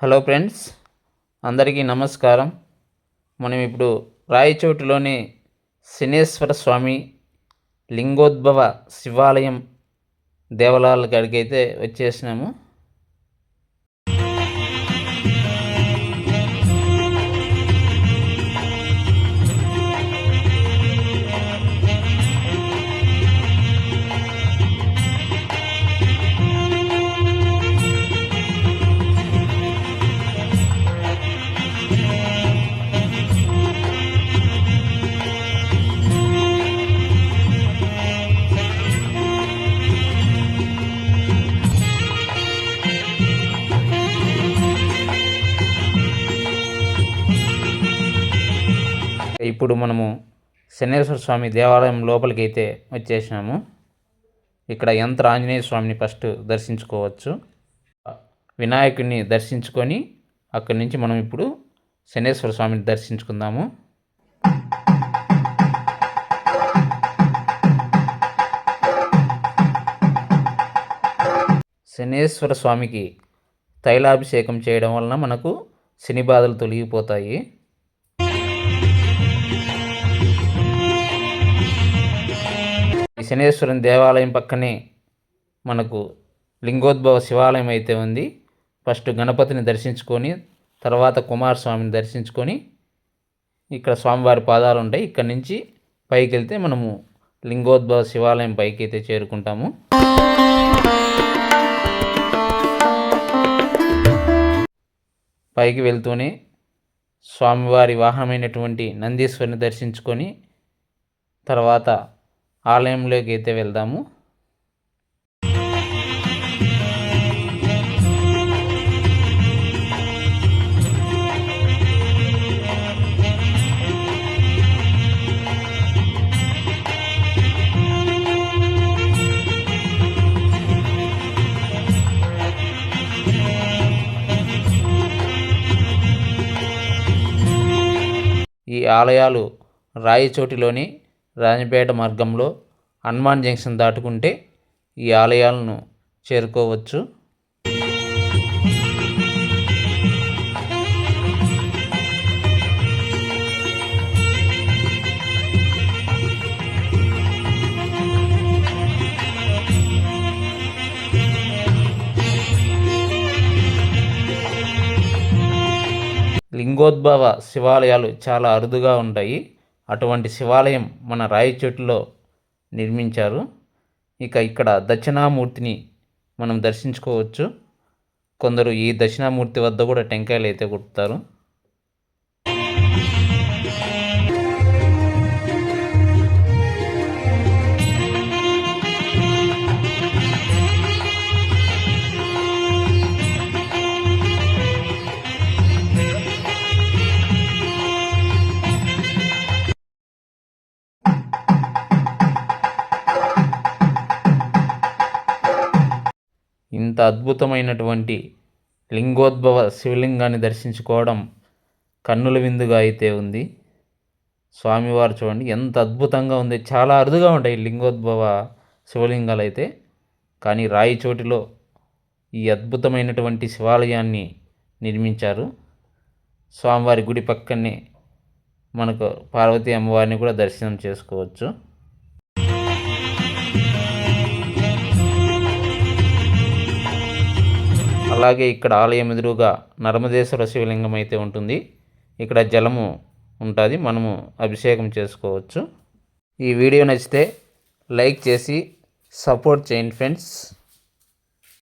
Hello friends, అందరికీ నమస్కారం. మనం ఇప్పుడు రాయచోటిలోని శనేశ్వర స్వామి లింగోద్భవ శివాలయం దేవాలయాల కాడికైతే వచ్చేసినాము. ఇప్పుడు మనము శనేశ్వర స్వామి దేవాలయం లోపలికి అయితే వచ్చేసినాము. ఇక్కడ యంత్ర ఆంజనేయ స్వామిని ఫస్ట్ దర్శించుకోవచ్చు. వినాయకుడిని దర్శించుకొని అక్కడి నుంచి మనం ఇప్పుడు శనేశ్వర స్వామిని దర్శించుకుందాము. శనేశ్వర స్వామికి తైలాభిషేకం చేయడం వలన మనకు శని బాధలు తొలగిపోతాయి. శనేశ్వరుని దేవాలయం పక్కనే మనకు లింగోద్భవ శివాలయం అయితే ఉంది. ఫస్ట్ గణపతిని దర్శించుకొని తర్వాత కుమారస్వామిని దర్శించుకొని ఇక్కడ స్వామివారి పాదాలు ఉంటాయి. ఇక్కడ నుంచి పైకి వెళ్తే మనము లింగోద్భవ శివాలయం పైకి అయితే చేరుకుంటాము. పైకి వెళ్తూనే స్వామివారి వాహనమైనటువంటి నందీశ్వరిని దర్శించుకొని తర్వాత ఆలయంలోకి అయితే వెళ్దాము. ఈ ఆలయాలు రాయచోటిలోని రాజంపేట మార్గంలో హనుమాన్ జంక్షన్ దాటుకుంటే ఈ ఆలయాలను చేరుకోవచ్చు. లింగోద్భవ శివాలయాలు చాలా అరుదుగా ఉంటాయి. అటువంటి శివాలయం మన రాయచోటిలో నిర్మించారు. ఇక్కడ దక్షిణామూర్తిని మనం దర్శించుకోవచ్చు. కొందరు ఈ దక్షిణామూర్తి వద్ద కూడా టెంకాయలు అయితే కొడతారు. ఇంత అద్భుతమైనటువంటి లింగోద్భవ శివలింగాన్ని దర్శించుకోవడం కన్నుల విందుగా అయితే ఉంది. స్వామివారు చూడండి ఎంత అద్భుతంగా ఉంది. చాలా అరుదుగా ఉంటాయి లింగోద్భవ శివలింగాలు అయితే. కానీ రాయచోటిలో ఈ అద్భుతమైనటువంటి శివాలయాన్ని నిర్మించారు. స్వామివారి గుడి పక్కనే మనకు పార్వతీ అమ్మవారిని కూడా దర్శనం చేసుకోవచ్చు. అలాగే ఇక్కడ ఆలయం ఎదురుగా నర్మదేశ్వర శివలింగం అయితే ఉంటుంది. ఇక్కడ జలము ఉంటుంది, మనము అభిషేకం చేసుకోవచ్చు. ఈ వీడియో నచ్చితే లైక్ చేసి సపోర్ట్ చేయండి ఫ్రెండ్స్.